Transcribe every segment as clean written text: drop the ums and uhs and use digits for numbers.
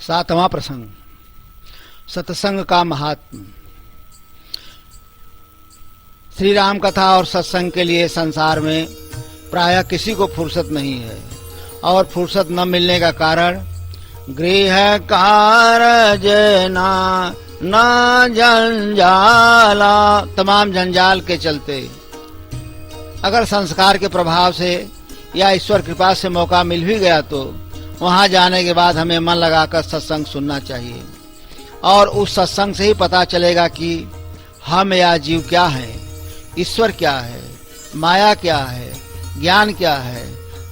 सातवां प्रसंग, सत्संग का महात्म। श्री राम कथा और सत्संग के लिए संसार में प्रायः किसी को फुर्सत नहीं है, और फुर्सत न मिलने का कारण गृह कारज न जंजाला, तमाम जंजाल के चलते। अगर संस्कार के प्रभाव से या ईश्वर कृपा से मौका मिल भी गया तो वहां जाने के बाद हमें मन लगाकर सत्संग सुनना चाहिए, और उस सत्संग से ही पता चलेगा कि हम या जीव क्या है, ईश्वर क्या है, माया क्या है, ज्ञान क्या है,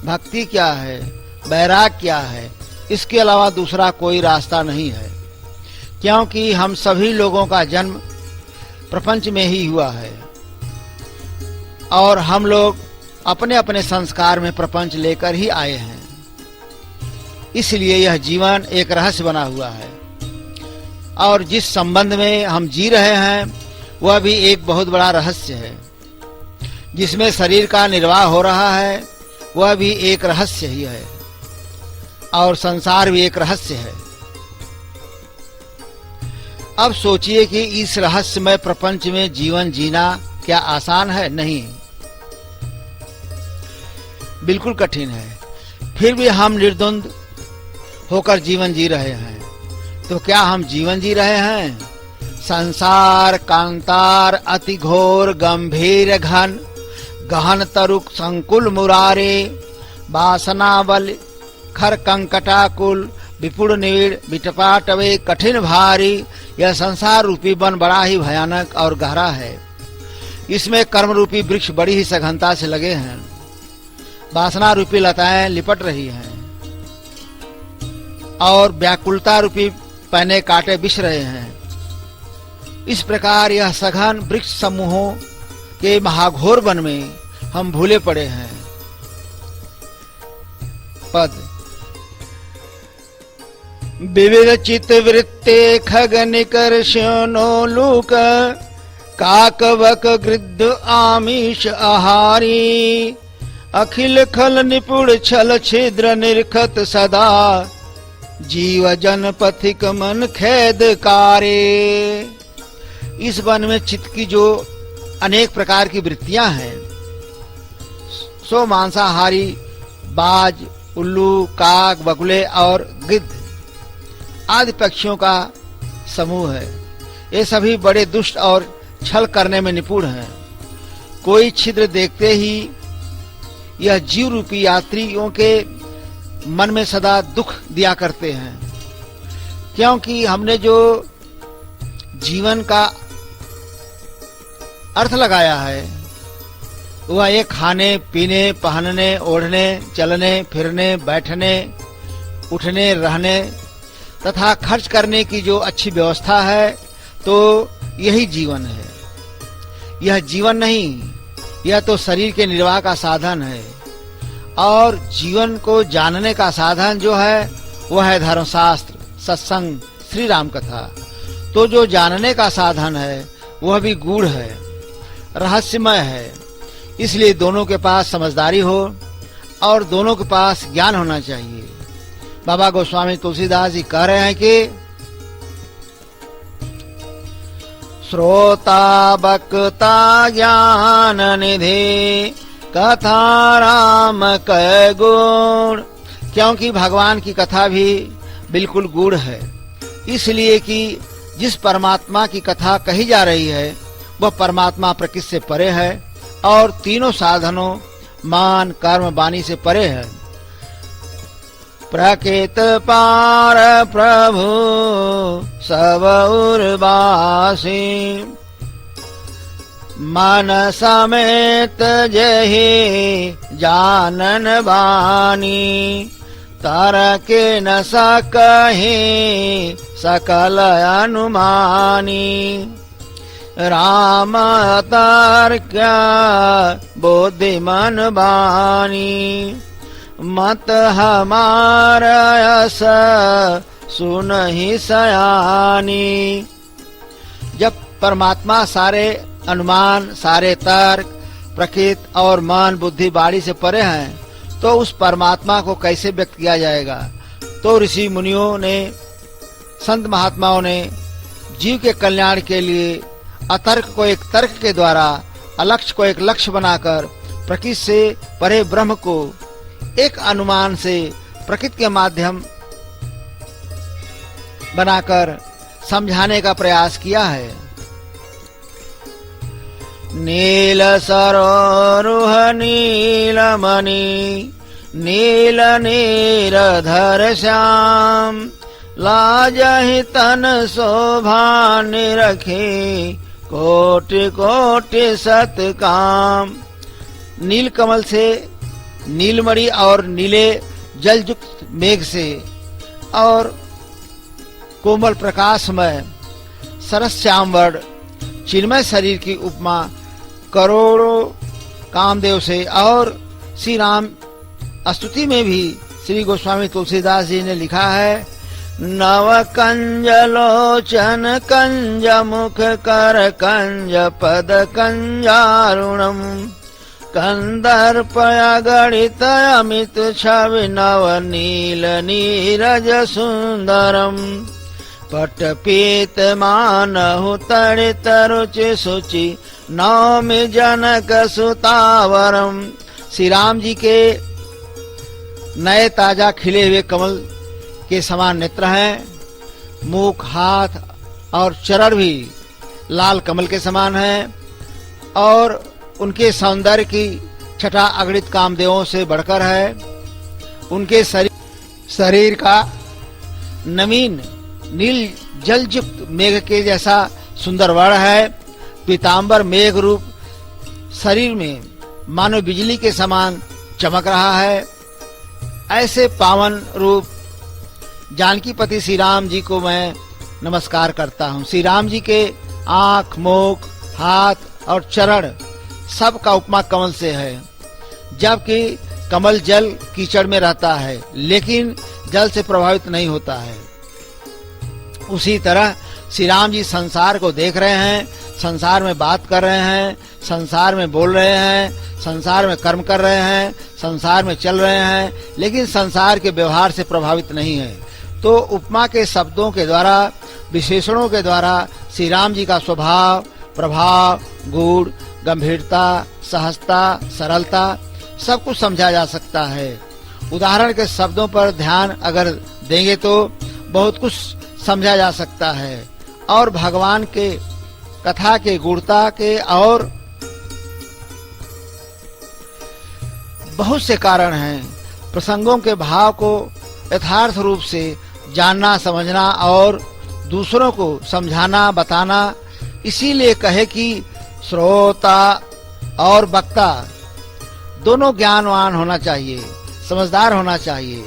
भक्ति क्या है, वैराग क्या है। इसके अलावा दूसरा कोई रास्ता नहीं है, क्योंकि हम सभी लोगों का जन्म प्रपंच में ही हुआ है, और हम लोग अपने अपने संस्कार में प्रपंच लेकर ही आए हैं। इसलिए यह जीवन एक रहस्य बना हुआ है, और जिस संबंध में हम जी रहे हैं वह भी एक बहुत बड़ा रहस्य है। जिसमें शरीर का निर्वाह हो रहा है वह भी एक रहस्य ही है, और संसार भी एक रहस्य है। अब सोचिए कि इस रहस्यमय प्रपंच में जीवन जीना क्या आसान है? नहीं, बिल्कुल कठिन है। फिर भी हम निर्द्वंद होकर जीवन जी रहे हैं। तो क्या हम जीवन जी रहे हैं? संसार कांतार अति घोर गंभीर घन गहन तरुक संकुल मुरारे वासना बल खर कंकटाकुल विपुल निविड़ विटपाटवे कठिन भारी। यह संसार रूपी वन बड़ा ही भयानक और गहरा है। इसमें कर्म रूपी वृक्ष बड़ी ही सघनता से लगे हैं, वासना रूपी लताएं लिपट रही हैं, और व्याकुलता रूपी पहने कांटे बिछ रहे हैं। इस प्रकार यह सघन वृक्ष समूहों के महाघोर वन में हम भूले पड़े हैं। पद विविध चित वृत्ते खग निकर्षणोलूक काकवक गृद्ध आमिष आहारी अखिल खल निपुण छल छिद्र निर्खत सदा जीव जन पथिक मन खेदकारे। इस वन में चित्त की जो अनेक प्रकार की वृत्तियां हैं सो मांसाहारी बाज, उल्लू, काक, बगुले और गिद्ध आदि पक्षियों का समूह है। ये सभी बड़े दुष्ट और छल करने में निपुण हैं। कोई छिद्र देखते ही यह जीव रूपी यात्रियों के मन में सदा दुख दिया करते हैं, क्योंकि हमने जो जीवन का अर्थ लगाया है वह ये खाने पीने पहनने ओढ़ने चलने फिरने बैठने उठने रहने तथा खर्च करने की जो अच्छी व्यवस्था है, तो यही जीवन है। यह जीवन नहीं, यह तो शरीर के निर्वाह का साधन है, और जीवन को जानने का साधन जो है वह है धर्मशास्त्र, सत्संग, श्री राम कथा। तो जो जानने का साधन है वह भी गूढ़ है, रहस्यमय है। इसलिए दोनों के पास समझदारी हो और दोनों के पास ज्ञान होना चाहिए। बाबा गोस्वामी तुलसीदास जी कह रहे हैं कि श्रोता बक्ता ज्ञान निधि कथा राम कै गुण, क्योंकि भगवान की कथा भी बिल्कुल गूढ़ है। इसलिए कि जिस परमात्मा की कथा कही जा रही है वह परमात्मा प्रकृति से परे है और तीनों साधनों मान कर्म वाणी से परे है। प्रकृत पार प्रभु सब उर्वासी मन समेत जहि जानन बानी तारके न सकहि सकल अनुमानी राम तारक्या बुद्धिमान बानी मत हमारा यस सुनहि सयानी। जब परमात्मा सारे अनुमान सारे तर्क प्रकृति और मन बुद्धि वाणी से परे हैं तो उस परमात्मा को कैसे व्यक्त किया जाएगा? तो ऋषि मुनियों ने संत महात्माओं ने जीव के कल्याण के लिए अतर्क को एक तर्क के द्वारा, अलक्ष्य को एक लक्ष्य बनाकर, प्रकृति से परे ब्रह्म को एक अनुमान से प्रकृति के माध्यम बनाकर समझाने का प्रयास किया है। नील सरोरुह नीलमणि नील नीरधर श्याम लाजहि तन शोभा निरखे कोटि कोटि सत काम। नील कमल से, नीलमणि और नीले जलयुक्त मेघ से और कोमल प्रकाशमय सरस श्यामवर्ण चिन्मय शरीर की उपमा करोड़ों कामदेव से। और श्री राम स्तुति में भी श्री गोस्वामी तुलसीदास जी ने लिखा है, नव कंज लोचन कंज मुख कर कंज पद कंजारुणम कंदर्पया गणित अमित छवि नव नील नीरज सुंदरम पट पीत मानहु तड़ित रुचि सुचि नौमि जनक सुतावरम। श्री राम जी के नए ताजा खिले हुए कमल के समान नेत्र हैं, मुख, हाथ और चरण भी लाल कमल के समान हैं और उनके सौंदर्य की छटा अगणित कामदेवों से बढ़कर है। उनके शरीर का नवीन नील जलयुक्त मेघ के जैसा सुंदर वर्ण है। पीतांबर मेघ रूप शरीर में मानो बिजली के समान चमक रहा है। ऐसे पावन रूप जानकीपति श्री राम जी को मैं नमस्कार करता हूँ। श्री राम जी के आँख, मुख, हाथ और चरण सब का उपमा कमल से है, जबकि कमल जल कीचड़ में रहता है लेकिन जल से प्रभावित नहीं होता है। उसी तरह श्री राम जी संसार को देख रहे हैं, संसार में बात कर रहे हैं, संसार में बोल रहे हैं, संसार में कर्म कर रहे हैं, संसार में चल रहे हैं, लेकिन संसार के व्यवहार से प्रभावित नहीं है। तो उपमा के शब्दों के द्वारा, विशेषणों के द्वारा श्री राम जी का स्वभाव, प्रभाव, गुण, गंभीरता, सहजता, सरलता सब कुछ समझा जा सकता है। उदाहरण के शब्दों पर ध्यान अगर देंगे तो बहुत कुछ समझा जा सकता है और भगवान के कथा के गुणता के और बहुत से कारण हैं। प्रसंगों के भाव को यथार्थ रूप से जानना, समझना और दूसरों को समझाना, बताना, इसीलिए कहे कि श्रोता और वक्ता दोनों ज्ञानवान होना चाहिए, समझदार होना चाहिए,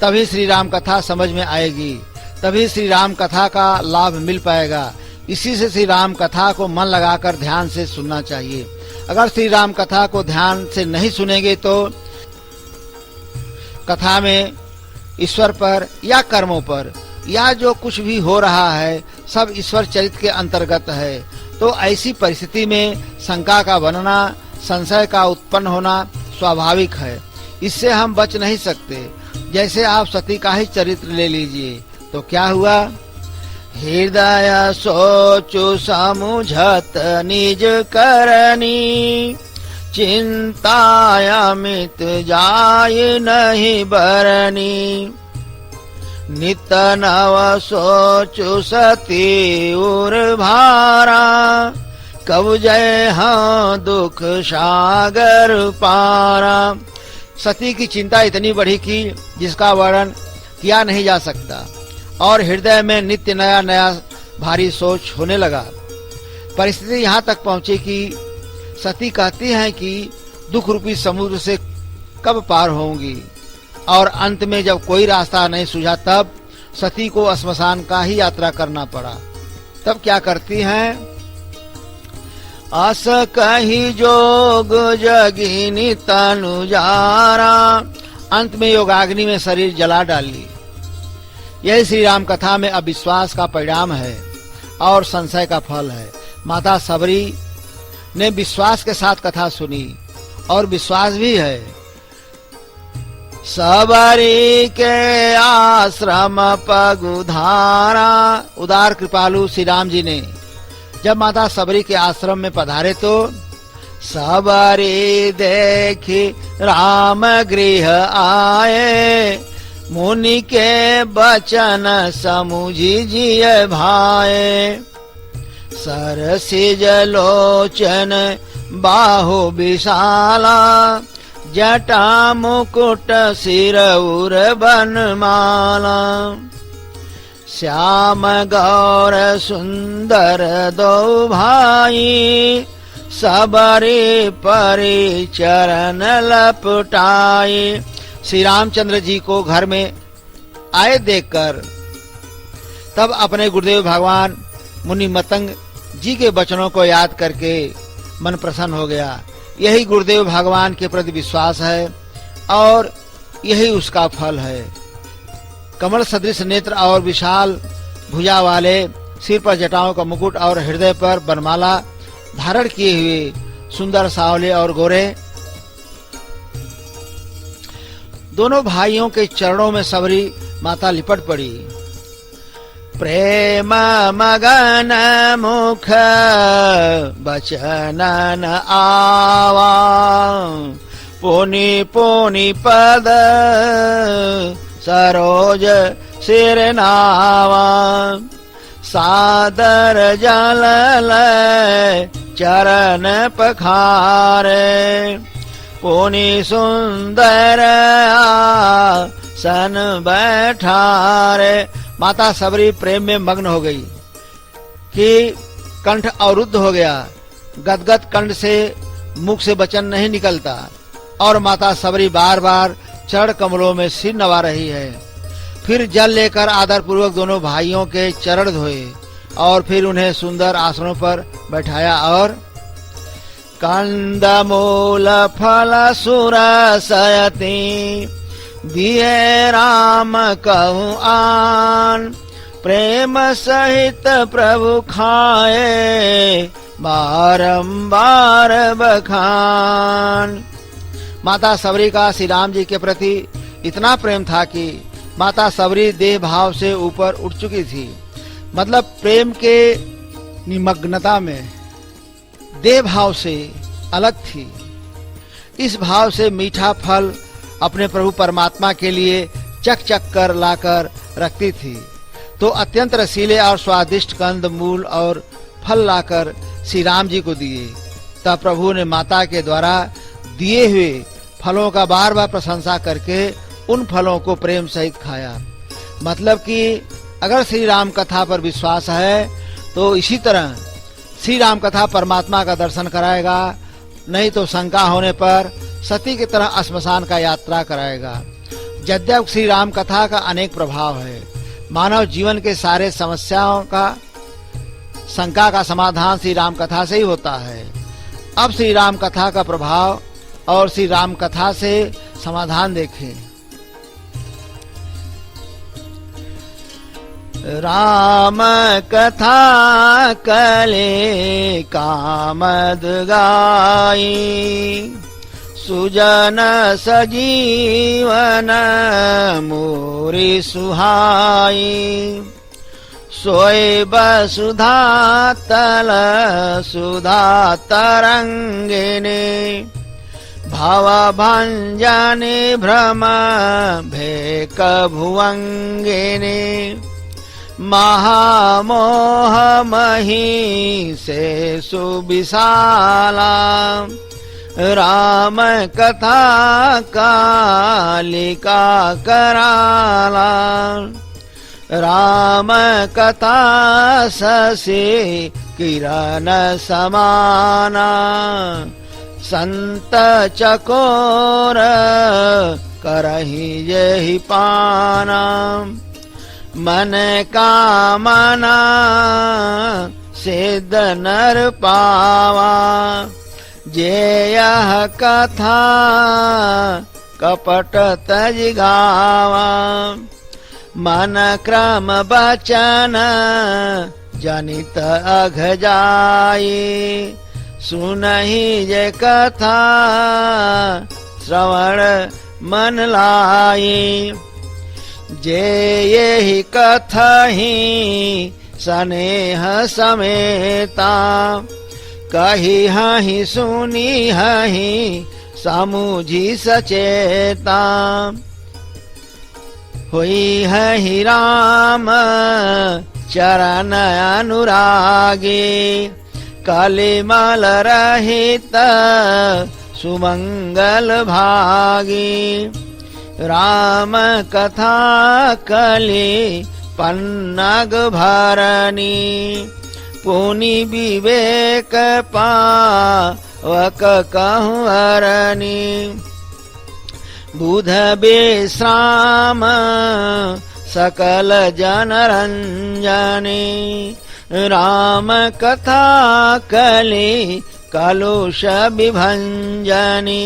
तभी श्री राम कथा समझ में आएगी, तभी श्री राम कथा का लाभ मिल पाएगा। इसी से श्री राम कथा को मन लगाकर ध्यान से सुनना चाहिए। अगर श्री राम कथा को ध्यान से नहीं सुनेंगे तो कथा में ईश्वर पर या कर्मों पर या जो कुछ भी हो रहा है सब ईश्वर चरित्र के अंतर्गत है। तो ऐसी परिस्थिति में शंका का बनना, संशय का उत्पन्न होना स्वाभाविक है, इससे हम बच नहीं सकते। जैसे आप सती का ही चरित्र ले लीजिए तो क्या हुआ, हृदय सोचु समुझत निज करनी चिंताय अमित जाय नहीं बरनी नित नव सोचु सती उर भारा कब जय हाँ दुख सागर पारा। सती की चिंता इतनी बढ़ी कि जिसका वर्णन किया नहीं जा सकता और हृदय में नित्य नया नया भारी सोच होने लगा। परिस्थिति यहाँ तक पहुँची कि सती कहती हैं कि दुख रूपी समुद्र से कब पार होंगी और अंत में जब कोई रास्ता नहीं सूझा तब सती को श्मशान का ही यात्रा करना पड़ा। तब क्या करती हैं, अस कही जोग जगिनी तनु जारा, अंत में योगाग्नि में शरीर जला डाली। यही श्री राम कथा में अविश्वास का परिणाम है और संशय का फल है। माता सबरी ने विश्वास के साथ कथा सुनी और विश्वास भी है। सबरी के आश्रम पगुधारा। उदार कृपालु श्री राम जी ने जब माता सबरी के आश्रम में पधारे तो सबरी देखी राम गृह आए, मुनि के बचन समुझी जिय भाए। सरसिज लोचन बाहु विशाला, जटा मुकुट सिर उर बनमाला। श्याम गौर सुंदर दो भाई, सबरी परि चरण लपटाई। श्री रामचंद्र जी को घर में आए देखकर तब अपने गुरुदेव भगवान मुनि मतंग जी के वचनों को याद करके मन प्रसन्न हो गया। यही गुरुदेव भगवान के प्रति विश्वास है और यही उसका फल है। कमल सदृश नेत्र और विशाल भुजा वाले, सिर पर जटाओं का मुकुट और हृदय पर बनमाला धारण किए हुए सुंदर सावले और गोरे, दोनों भाइयों के चरणों में सबरी माता लिपट पड़ी। प्रेम मगन मुख बचन न आवा, पुनि पुनि पद सरोज सिर नावा। सादर जल चरण पखारे, पुनि सुंदर सन बैठारे। माता सबरी प्रेम में मग्न हो गई कि कंठ अवरुद्ध हो गया। गदगद कंठ से मुख से वचन नहीं निकलता और माता सबरी बार बार चरण कमलों में सिर नवा रही है। फिर जल लेकर आदर पूर्वक दोनों भाइयों के चरण धोए और फिर उन्हें सुंदर आसनों पर बैठाया और कंद मूल फल सुरसयति, दिए राम कहूँ आन। प्रेम सहित प्रभु खाए, बारंबार बखान। माता सबरी का श्री राम जी के प्रति इतना प्रेम था कि माता सबरी देह भाव से ऊपर उठ चुकी थी। मतलब प्रेम के निमग्नता में देह भाव से अलग थी। इस भाव से मीठा फल अपने प्रभु परमात्मा के लिए चक चक कर लाकर रखती थी तो अत्यंत रसीले और स्वादिष्ट कंद मूल और फल लाकर श्री राम जी को दिए। तब प्रभु ने माता के द्वारा दिए हुए फलों का बार बार प्रशंसा करके उन फलों को प्रेम सहित खाया। मतलब कि अगर श्री राम कथा पर विश्वास है तो इसी तरह श्री राम कथा परमात्मा का दर्शन कराएगा, नहीं तो शंका होने पर सती की तरह श्मशान का यात्रा कराएगा। यद्यपि श्री राम कथा का अनेक प्रभाव है, मानव जीवन के सारे समस्याओं का शंका का समाधान श्री राम कथा से ही होता है। अब श्री राम कथा का प्रभाव और श्री राम कथा से समाधान देखें। राम कथा कले कामद गाई, सुजन सजीवन मोरी सुहाई। सोए बसुधा तल सुधा तरंगिनी, भव भंजनी भ्रम भेक भुवंगिनी। महामोह मही से सुविशाला, राम कथा कालिका कराला। राम कथा शशि किरण समाना, संत चकोर करहि यही पाना। मन कामना सिद्ध नर पावा, जे यह कथा कपट तज गावा। मन क्रम बचन जनित अघ जाई, सुनहि जे कथा श्रवण मन लाए। जे यही कथहि स्नेह समेता, कही हहि सुनी हहि समुझी सचेता। होई हहि राम चरण अनुरागे, कलिमल रहित सुमंगल भागी। राम कथा कलि पन्नग भरनी, पुनि विवेक पावक कहूँ हरनी। बुध विश्राम सकल जन रंजनी, राम कथा कलि कलुष विभंजनी।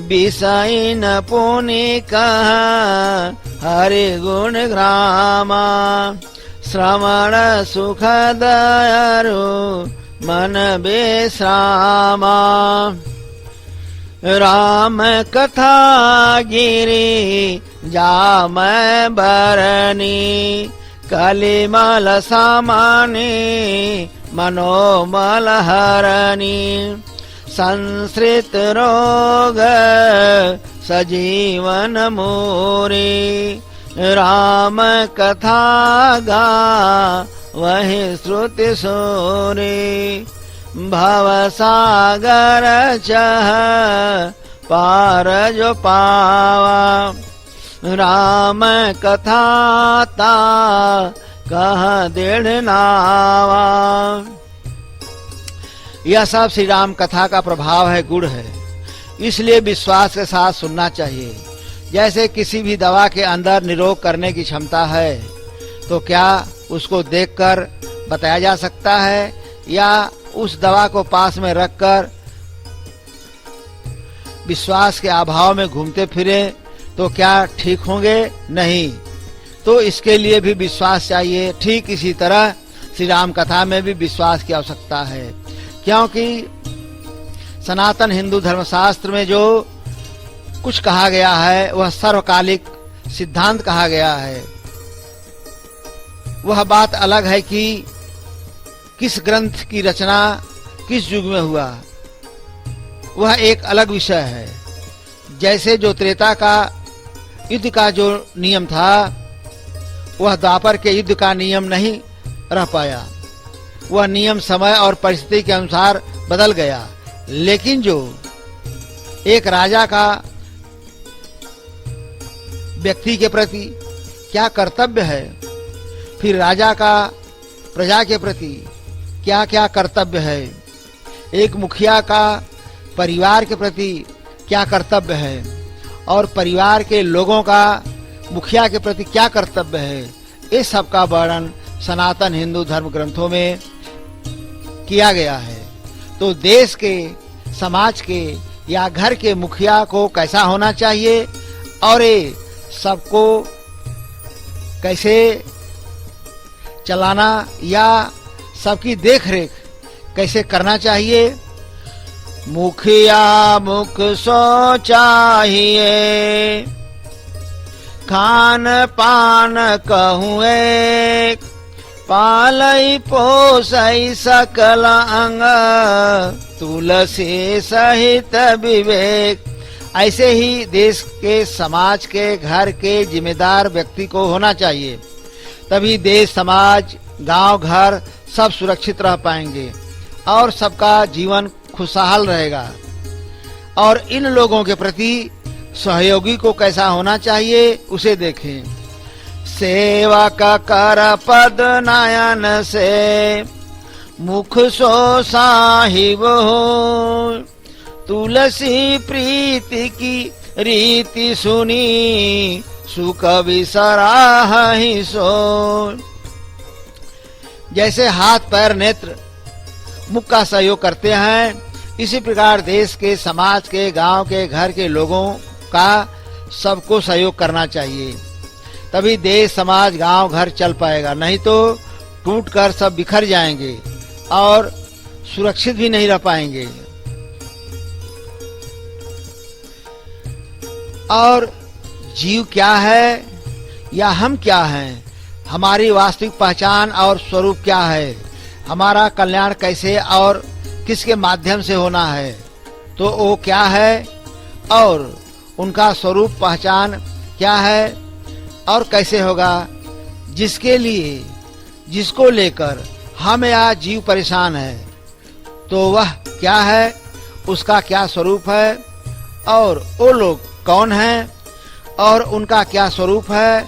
विषय न पुनि कहा हरि गुण ग्रामा, श्रवण सुखद अरु मन विश्रामा। राम कथा गिरि जाम बरनी, कलिमल समाने मनोमल हरनी। संसृत रोग सजीवन मोरे, राम कथा गा वही श्रुति सोरे। भव सागर चह पार जो पावा, राम कथा ता कह दृढ़ नावा। यह सब श्री राम कथा का प्रभाव है, गुण है, इसलिए विश्वास के साथ सुनना चाहिए। जैसे किसी भी दवा के अंदर निरोग करने की क्षमता है, तो क्या उसको देखकर बताया जा सकता है, या उस दवा को पास में रखकर विश्वास के अभाव में घूमते फिरे तो क्या ठीक होंगे? नहीं। तो इसके लिए भी विश्वास चाहिए। ठीक इसी तरह श्री राम कथा में भी विश्वास की आवश्यकता है, क्योंकि सनातन हिंदू धर्मशास्त्र में जो कुछ कहा गया है वह सर्वकालिक सिद्धांत कहा गया है। वह बात अलग है कि किस ग्रंथ की रचना किस युग में हुआ, वह एक अलग विषय है। जैसे जो त्रेता का युद्ध का जो नियम था, वह द्वापर के युद्ध का नियम नहीं रह पाया। वह नियम समय और परिस्थिति के अनुसार बदल गया। लेकिन जो एक राजा का व्यक्ति के प्रति क्या कर्तव्य है, फिर राजा का प्रजा के प्रति क्या क्या कर्तव्य है, एक मुखिया का परिवार के प्रति क्या कर्तव्य है, और परिवार के लोगों का मुखिया के प्रति क्या कर्तव्य है, इस सब का वर्णन सनातन हिंदू धर्म ग्रंथों में किया गया है। तो देश के, समाज के या घर के मुखिया को कैसा होना चाहिए और ये सबको कैसे चलाना या सबकी देखरेख कैसे करना चाहिए। मुखिया मुख सो चाहिए, खान पान कहूँ एक, पालई पोसई सकल अंग, तुलसी सहित विवेक। ऐसे ही देश के, समाज के, घर के जिम्मेदार व्यक्ति को होना चाहिए, तभी देश, समाज, गांव, घर सब सुरक्षित रह पाएंगे और सबका जीवन खुशहाल रहेगा। और इन लोगों के प्रति सहयोगी को कैसा होना चाहिए उसे देखें। सेवक कर पद नयन से, मुख सो साहिब हो, तुलसी प्रीति की रीति सुनी, सुख विसराहि सो। जैसे हाथ पैर नेत्र मुख का सहयोग करते हैं, इसी प्रकार देश के, समाज के, गांव के, घर के लोगों का सबको सहयोग करना चाहिए, तभी देश, समाज, गांव, घर चल पाएगा। नहीं तो टूटकर सब बिखर जाएंगे और सुरक्षित भी नहीं रह पाएंगे। और जीव क्या है या हम क्या हैं, हमारी वास्तविक पहचान और स्वरूप क्या है, हमारा कल्याण कैसे और किसके माध्यम से होना है, तो वो क्या है और उनका स्वरूप पहचान क्या है और कैसे होगा, जिसके लिए जिसको लेकर हम या जीव परेशान है, तो वह क्या है, उसका क्या स्वरूप है और वो लोग कौन हैं और उनका क्या स्वरूप है,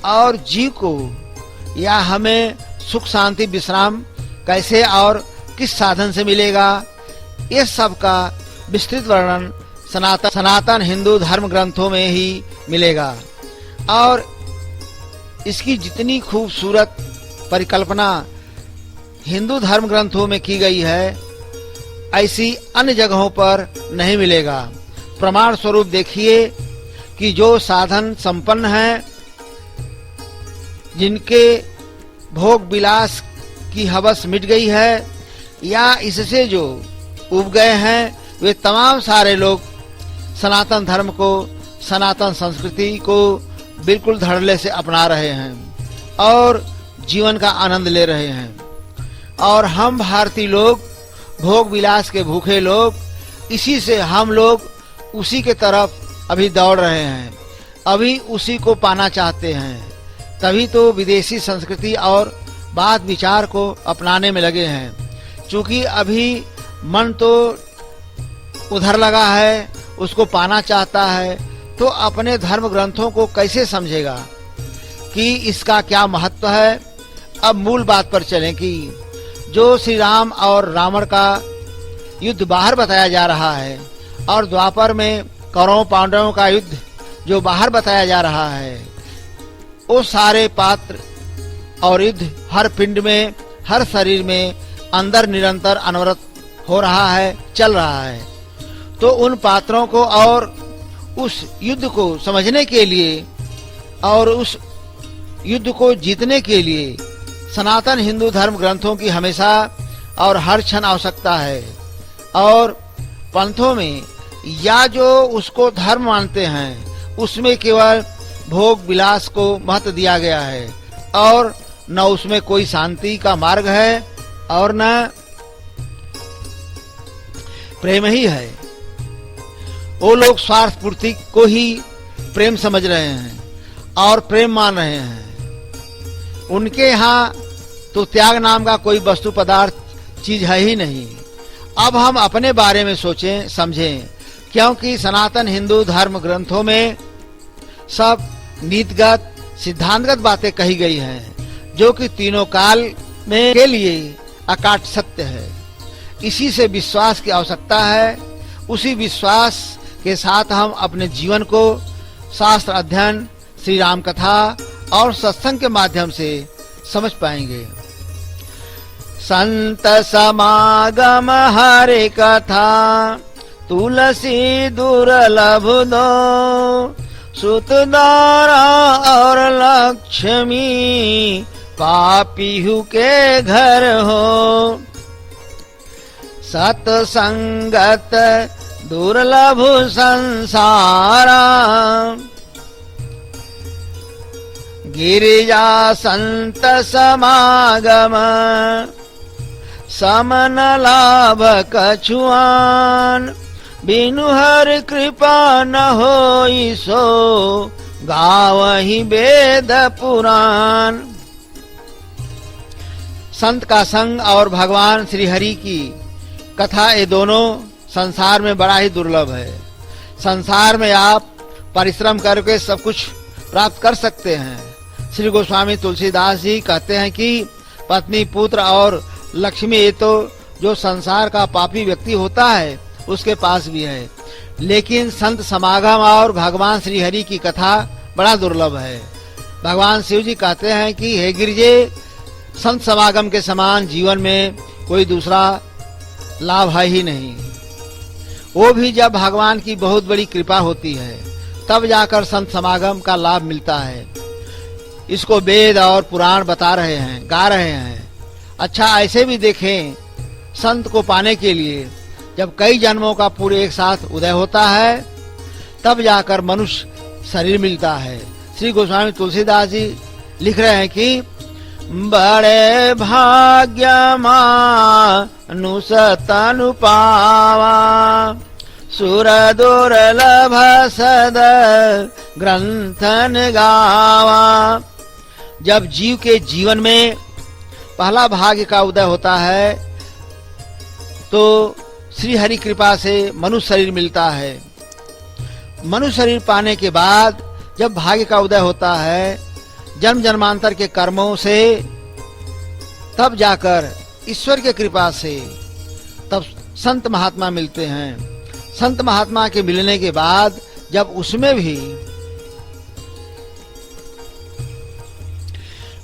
और जीव को या हमें सुख शांति विश्राम कैसे और किस साधन से मिलेगा, ये सब का विस्तृत वर्णन सनातन हिंदू धर्म ग्रंथों में ही मिलेगा। और इसकी जितनी खूबसूरत परिकल्पना हिंदू धर्म ग्रंथों में की गई है, ऐसी अन्य जगहों पर नहीं मिलेगा। प्रमाण स्वरूप देखिए कि जो साधन संपन्न हैं, जिनके भोग विलास की हवस मिट गई है या इससे जो उब गए हैं, वे तमाम सारे लोग सनातन धर्म को, सनातन संस्कृति को बिल्कुल धड़ल्ले से अपना रहे हैं और जीवन का आनंद ले रहे हैं। और हम भारतीय लोग, भोग विलास के भूखे लोग, इसी से हम लोग उसी के तरफ अभी दौड़ रहे हैं, अभी उसी को पाना चाहते हैं। तभी तो विदेशी संस्कृति और बात विचार को अपनाने में लगे हैं। चूंकि अभी मन तो उधर लगा है, उसको पाना चाहता है, तो अपने धर्म ग्रंथों को कैसे समझेगा कि इसका क्या महत्व है। अब मूल बात पर चलें कि जो श्री राम और रावण का युद्ध बाहर बताया जा रहा है और द्वापर में कौरवों पांडवों का युद्ध जो बाहर बताया जा रहा है, वो सारे पात्र और युद्ध हर पिंड में, हर शरीर में अंदर निरंतर अनवरत हो रहा है, चल रहा है। तो उन पात्रों को और उस युद्ध को समझने के लिए और उस युद्ध को जीतने के लिए सनातन हिंदू धर्म ग्रंथों की हमेशा और हर क्षण आवश्यकता है। और पंथों में या जो उसको धर्म मानते हैं, उसमें केवल भोग विलास को महत्व दिया गया है और न उसमें कोई शांति का मार्ग है और न प्रेम ही है। वो लोग स्वार्थ पूर्ति को ही प्रेम समझ रहे हैं और प्रेम मान रहे हैं। उनके यहाँ तो त्याग नाम का कोई वस्तु पदार्थ चीज है ही नहीं। अब हम अपने बारे में सोचें, समझें, क्योंकि सनातन हिंदू धर्म ग्रंथों में सब नीतिगत, सिद्धांतगत बातें कही गई हैं, जो कि तीनों काल में के लिए अकाट सत्य है। इसी से विश्वास की आवश्यकता है। उसी विश्वास के साथ हम अपने जीवन को शास्त्र अध्ययन, श्री राम कथा और सत्संग के माध्यम से समझ पाएंगे। संत समागम हरे कथा, तुलसी दुर्लभ दो, सुत दारा और लक्ष्मी, पापीहु के घर हो। सतसंगत दुर्लभ संसारा, गिरिजा संत समागम, समन लाभ कछुआन, बिनु हर कृपा न होई सो, गावहि वेद पुराण। संत का संग और भगवान श्री हरि की कथा, ये दोनों संसार में बड़ा ही दुर्लभ है। संसार में आप परिश्रम करके सब कुछ प्राप्त कर सकते हैं। श्री गोस्वामी तुलसीदास जी कहते हैं कि पत्नी, पुत्र और लक्ष्मी, ये तो जो संसार का पापी व्यक्ति होता है उसके पास भी है, लेकिन संत समागम और भगवान श्री हरि की कथा बड़ा दुर्लभ है। भगवान शिव जी कहते हैं कि हे गिरिजे, संत समागम के समान जीवन में कोई दूसरा लाभ है ही नहीं। वो भी जब भगवान की बहुत बड़ी कृपा होती है, तब जाकर संत समागम का लाभ मिलता है। इसको वेद और पुराण बता रहे हैं, गा रहे हैं। अच्छा, ऐसे भी देखें, संत को पाने के लिए जब कई जन्मों का पूरे एक साथ उदय होता है, तब जाकर मनुष्य शरीर मिलता है। श्री गोस्वामी तुलसीदास जी लिख रहे हैं कि बड़े भाग्य मानुष तनु पावा, सुर दुर्लभ सद ग्रंथन गावा। जब जीव के जीवन में पहला भाग्य का उदय होता है तो श्री हरि कृपा से मनुष्य शरीर मिलता है। मनुष्य शरीर पाने के बाद जब भाग्य का उदय होता है जन्म जन्मांतर के कर्मों से, तब जाकर ईश्वर के कृपा से तब संत महात्मा मिलते हैं। संत महात्मा के मिलने के बाद जब उसमें भी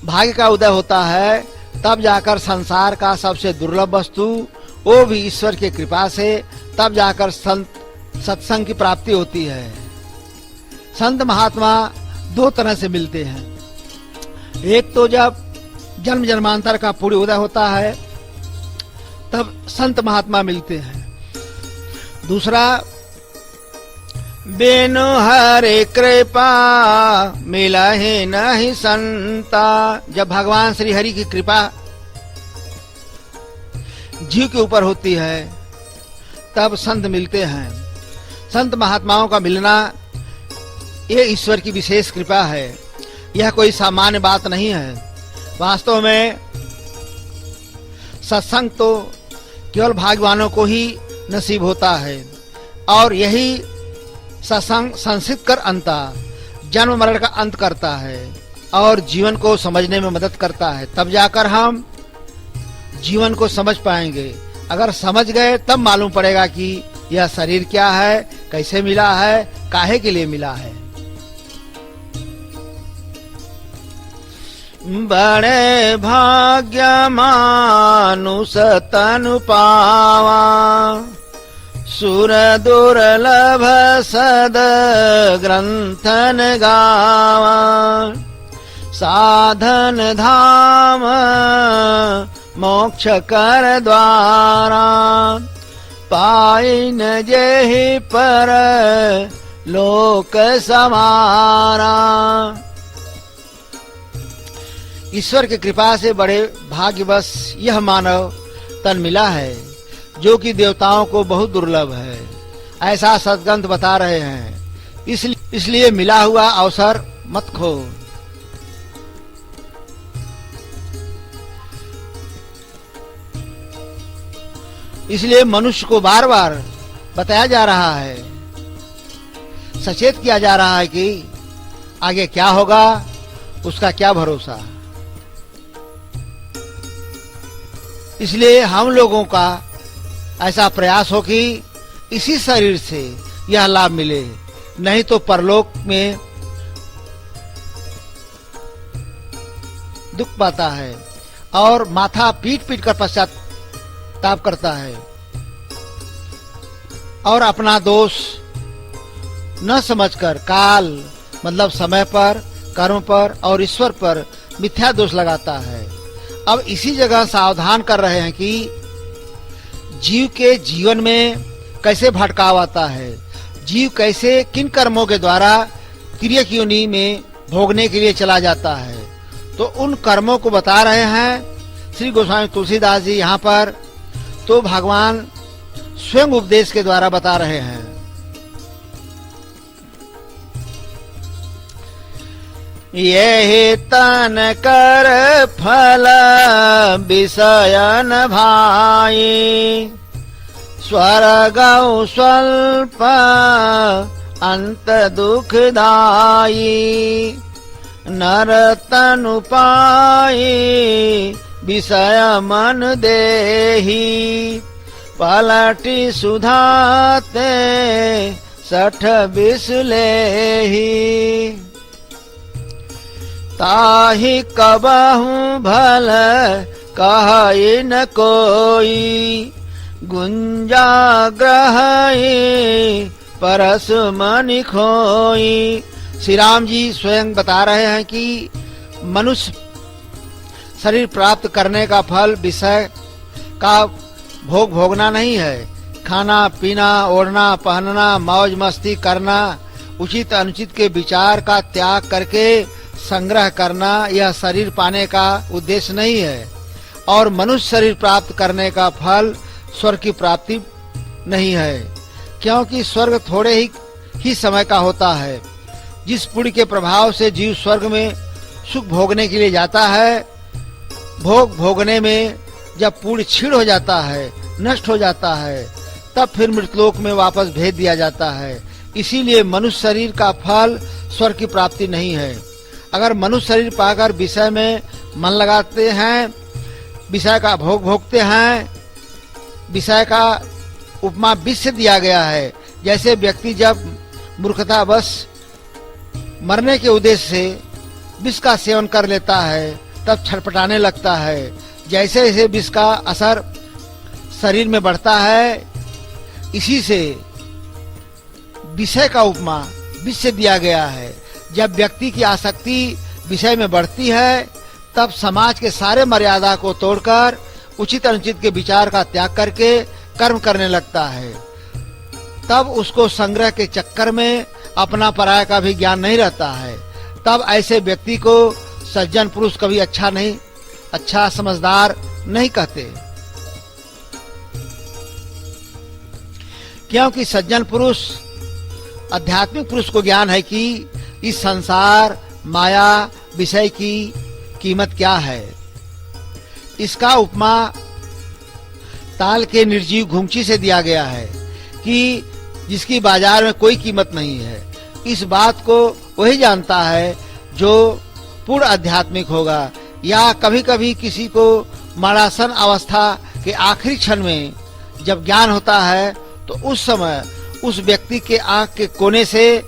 भाग्य का उदय होता है, तब जाकर संसार का सबसे दुर्लभ वस्तु, वो भी ईश्वर के कृपा से, तब जाकर सत्संग की प्राप्ति होती है। संत महात्मा दो तरह से मिलते हैं। एक तो जब जन्म जन्मांतर का पूर्ण उदय होता है तब संत महात्मा मिलते हैं। दूसरा, बेनु हरे कृपा मिलहि नहीं संता। जब भगवान श्री हरि की कृपा जीव के ऊपर होती है तब संत मिलते हैं। संत महात्माओं का मिलना ये ईश्वर की विशेष कृपा है, यह कोई सामान्य बात नहीं है। वास्तव में सत्संग तो केवल भाग्यवानों को ही नसीब होता है, और यही सत्संग संसित कर अंता, जन्म मरण का अंत करता है और जीवन को समझने में मदद करता है। तब जाकर हम जीवन को समझ पाएंगे। अगर समझ गए तब मालूम पड़ेगा कि यह शरीर क्या है, कैसे मिला है, काहे के लिए मिला है। बड़े भाग्य मानुष तनु पावा, सुर दुर्लभ सद ग्रंथन गावा। साधन धाम मोक्ष कर द्वारा, पाइन जेहि पर लोक समारा। ईश्वर की कृपा से बड़े भाग्यवश यह मानव तन मिला है जो कि देवताओं को बहुत दुर्लभ है, ऐसा सद्ग्रंथ बता रहे हैं। इसलिए मिला हुआ अवसर मत खो। इसलिए मनुष्य को बार बार बताया जा रहा है, सचेत किया जा रहा है कि आगे क्या होगा, उसका क्या भरोसा। इसलिए हम लोगों का ऐसा प्रयास हो कि इसी शरीर से यह लाभ मिले, नहीं तो परलोक में दुख पाता है और माथा पीट पीट कर पश्चाताप करता है और अपना दोष न समझकर काल मतलब समय पर, कर्म पर और ईश्वर पर मिथ्या दोष लगाता है। अब इसी जगह सावधान कर रहे हैं कि जीव के जीवन में कैसे भटकाव आता है, जीव कैसे किन कर्मों के द्वारा तिर्यक योनि में भोगने के लिए चला जाता है। तो उन कर्मों को बता रहे हैं श्री गोस्वामी तुलसीदास जी यहाँ पर। तो भगवान स्वयं उपदेश के द्वारा बता रहे हैं। ये तन कर फल विषयन भाई, स्वर्ग स्वल्प अंत दुखदाई। नर तनु पाई विषय मन देही, पलटी सुधाते 60 विष लेही। ताहि कबहु भल कहि न कोई, गुंजा ग्रही परस मनि खोई। श्री राम जी स्वयं बता रहे हैं कि मनुष्य शरीर प्राप्त करने का फल विषय का भोग भोगना नहीं है। खाना पीना, ओढ़ना, पहनना, मौज मस्ती करना, उचित अनुचित के विचार का त्याग करके संग्रह करना यह शरीर पाने का उद्देश्य नहीं है, और मनुष्य शरीर प्राप्त करने का फल स्वर्ग की प्राप्ति नहीं है, क्योंकि स्वर्ग थोड़े ही समय का होता है। जिस पुण्य के प्रभाव से जीव स्वर्ग में सुख भोगने के लिए जाता है, भोगने में जब पुण्य क्षीण हो जाता है, नष्ट हो जाता है, तब फिर मृतलोक में वापस भेज दिया जाता है। इसीलिए मनुष्य शरीर का फल स्वर्ग की प्राप्ति नहीं है। अगर मनुष्य शरीर पाकर विषय में मन लगाते हैं, विषय का भोग भोगते हैं, विषय का उपमा विष से दिया गया है। जैसे व्यक्ति जब मूर्खतावश मरने के उद्देश्य से विष का सेवन कर लेता है, तब छटपटाने लगता है। जैसे जैसे विष का असर शरीर में बढ़ता है, इसी से विषय का उपमा विष से दिया गया है। जब व्यक्ति की आसक्ति विषय में बढ़ती है, तब समाज के सारे मर्यादा को तोड़कर उचित अनुचित के विचार का त्याग करके कर्म करने लगता है। तब उसको संग्रह के चक्कर में अपना पराया का भी ज्ञान नहीं रहता है। तब ऐसे व्यक्ति को सज्जन पुरुष कभी अच्छा समझदार नहीं कहते, क्योंकि सज्जन पुरुष आध्यात्मिक पुरुष को ज्ञान है कि इस संसार माया विषय की कीमत क्या है। इसका उपमा ताल के निर्जीव घुंची से दिया गया है कि जिसकी बाजार में कोई कीमत नहीं है। इस बात को वही जानता है जो पूर्ण आध्यात्मिक होगा। या कभी कभी किसी को मरणासन अवस्था के आखिरी क्षण में जब ज्ञान होता है, तो उस समय उस व्यक्ति के आंख के कोने से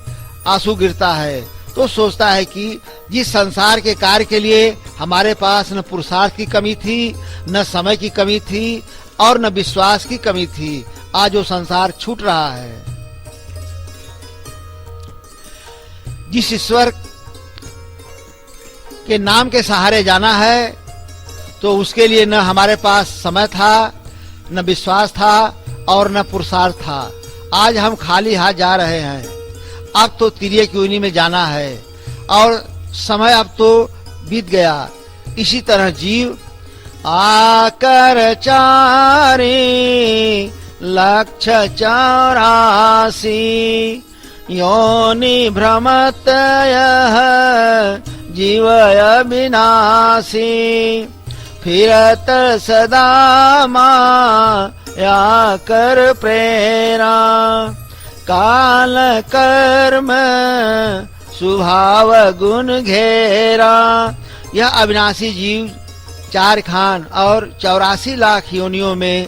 आंसू गिरता है। तो सोचता है कि जिस संसार के कार्य के लिए हमारे पास न पुरुषार्थ की कमी थी, न समय की कमी थी, और न विश्वास की कमी थी, आज वो संसार छूट रहा है। जिस ईश्वर के नाम के सहारे जाना है, तो उसके लिए न हमारे पास समय था, न विश्वास था, और न पुरुषार्थ था। आज हम खाली हाथ जा रहे हैं। अब तो तिर्यक योनि में जाना है, और समय अब तो बीत गया। इसी तरह जीव आकर 4,84,000 योनि भ्रमत यह जीवय विनाशी, फिरत सदा माया कर प्रेरा, काल कर्म स्वभाव गुण घेरा। यह अविनाशी जीव 4 खान और 84 लाख योनियों में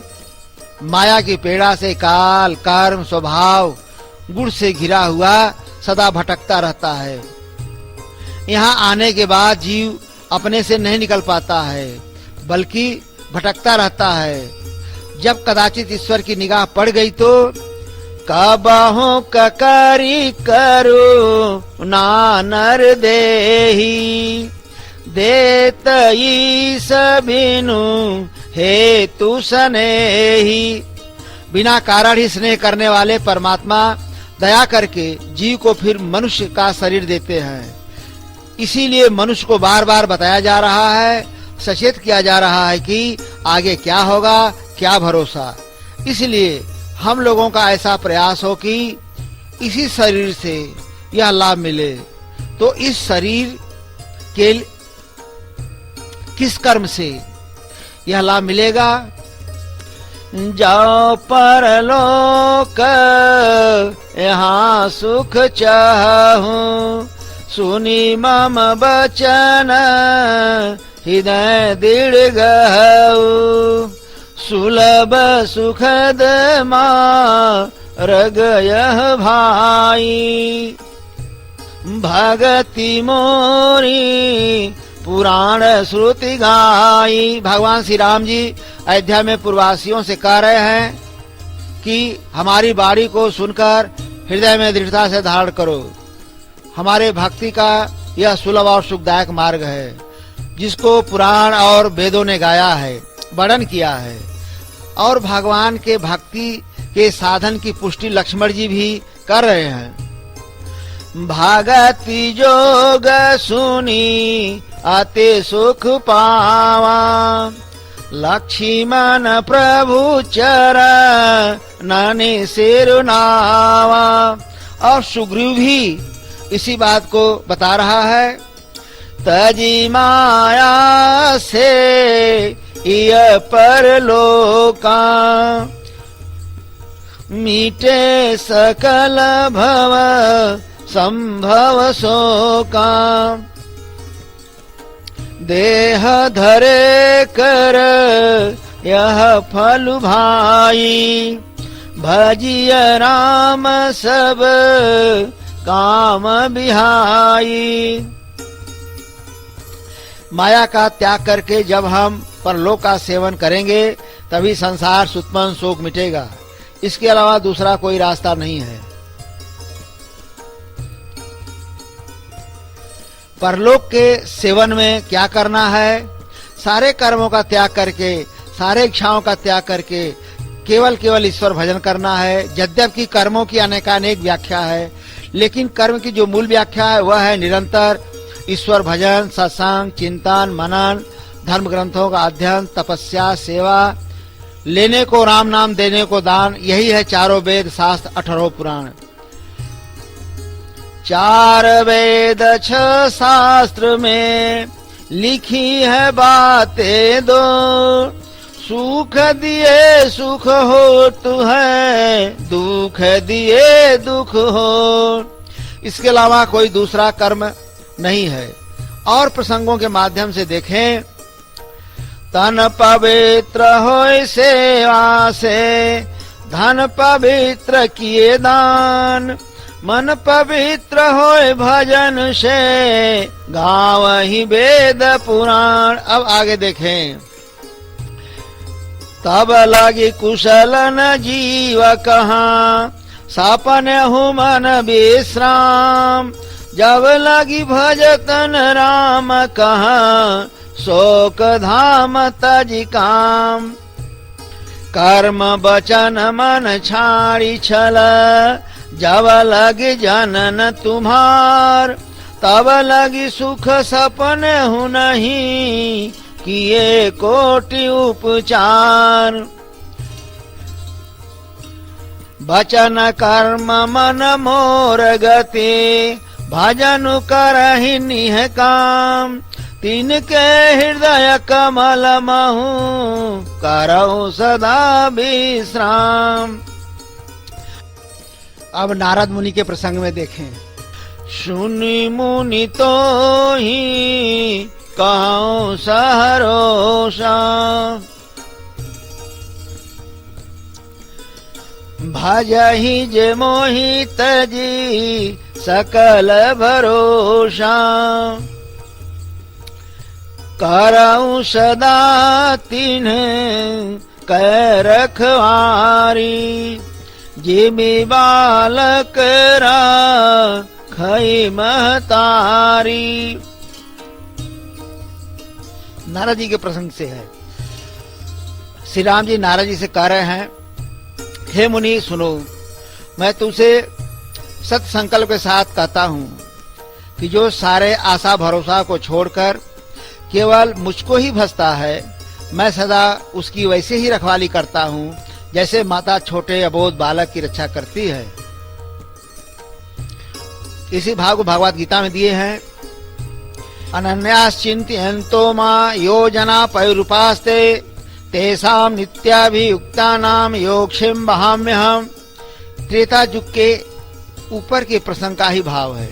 माया की पीड़ा से काल कर्म स्वभाव गुण से घिरा हुआ सदा भटकता रहता है। यहाँ आने के बाद जीव अपने से नहीं निकल पाता है, बल्कि भटकता रहता है। जब कदाचित ईश्वर की निगाह पड़ गई तो कबहु ककरी करो नानर देही, देत ईस बिनु हेतु स्नेही। बिना कारण ही स्नेह करने वाले परमात्मा दया करके जीव को फिर मनुष्य का शरीर देते हैं। इसीलिए मनुष्य को बार बार बताया जा रहा है, सचेत किया जा रहा है कि आगे क्या होगा, क्या भरोसा। इसलिए हम लोगों का ऐसा प्रयास हो कि इसी शरीर से यह लाभ मिले। तो इस शरीर के किस कर्म से यह लाभ मिलेगा? जाओ परलोक यहाँ सुख चाहूं, सुनी मम बचन हृदय दृढ़ गहु, सुलभ सुखद मार्ग यह भाई, भगति मोरी पुराण श्रुति गाई। भगवान श्री राम जी अयोध्या में पूर्ववासियों से कह रहे हैं कि हमारी बाणी को सुनकर हृदय में दृढ़ता से धारण करो। हमारे भक्ति का यह सुलभ और सुखदायक मार्ग है, जिसको पुराण और वेदों ने गाया है, वर्णन किया है। और भगवान के भक्ति के साधन की पुष्टि लक्ष्मण जी भी कर रहे हैं। भागति जोग सुनी अति सुख पावा। लक्ष्मण प्रभु चरणनि सिरुनावा। और सुग्रीव भी इसी बात को बता रहा है। तजी माया से इय परलोका, मीटे सकल भव संभव शोका। देह धरे कर यह फल भाई, भजिय राम सब काम बिहाई। माया का त्याग करके जब हम परलोक का सेवन करेंगे तभी संसार सुत्मन शोक मिटेगा। इसके अलावा दूसरा कोई रास्ता नहीं है। परलोक के सेवन में क्या करना है? सारे कर्मों का त्याग करके, सारे इच्छाओं का त्याग करके केवल ईश्वर भजन करना है। यद्यपि कर्मों की अनेकानेक व्याख्या है, लेकिन कर्म की जो मूल व्याख्या है वह है निरंतर ईश्वर भजन, सत्संग, चिंतन, मनन, धर्म ग्रंथों का अध्ययन, तपस्या, सेवा, लेने को राम नाम, देने को दान। यही है चारों वेद, शास्त्र, 18 पुराण। 4 वेद 6 शास्त्र में लिखी है बातें दो, सुख दिए सुख हो तू है, दुख दिए दुख हो। इसके अलावा कोई दूसरा कर्म नहीं है। और प्रसंगों के माध्यम से देखें, तन पवित्र होय सेवा से, धन पवित्र किए दान, मन पवित्र होय भजन से, गावहि वेद पुराण। अब आगे देखें, तब लगी कुशल न जीव कहाँ, सपन हूँ मन विश्राम, जब लगी भजतन राम कहाँ, शोक धाम तजी काम। कर्म बचन मन छाड़ी छल, जब लगी जनन तुम्हार, तब लगी सुख सपन हूँ नहीं, किए कोटि उपचार। बचन कर्म मन मोर गति, भजन करहि निह काम, तिनके हृदय कमल महु, करहु सदा विश्राम। अब नारद मुनि के प्रसंग में देखें, सुनि मुनि तो ही कहूँ सहरोषा, भजहि जे मोहि तजी सकल भरोसा, करऊं सदा तिन्ह कै रखवारी, जिमि बालक राखई महतारी। नारद जी के प्रसंग से है। श्री राम जी नारद जी से कह रहे हैं, हे मुनि सुनो, मैं तुझसे सत संकल्प के साथ कहता हूं कि जो सारे आशा भरोसा को छोड़कर केवल मुझको ही भजता है, मैं सदा उसकी वैसे ही रखवाली करता हूं जैसे माता छोटे अबोध बालक की रक्षा करती है। इसी भाव को भगवत गीता में दिए हैं, अनन्याश्चिन्तयन्तो मां योजना पयुरुपास्ते, तेषां नित्याभियुक्तानां योगक्षेम वहाम्यहम्। त्रेता युग के ऊपर के प्रसंग का ही भाव है।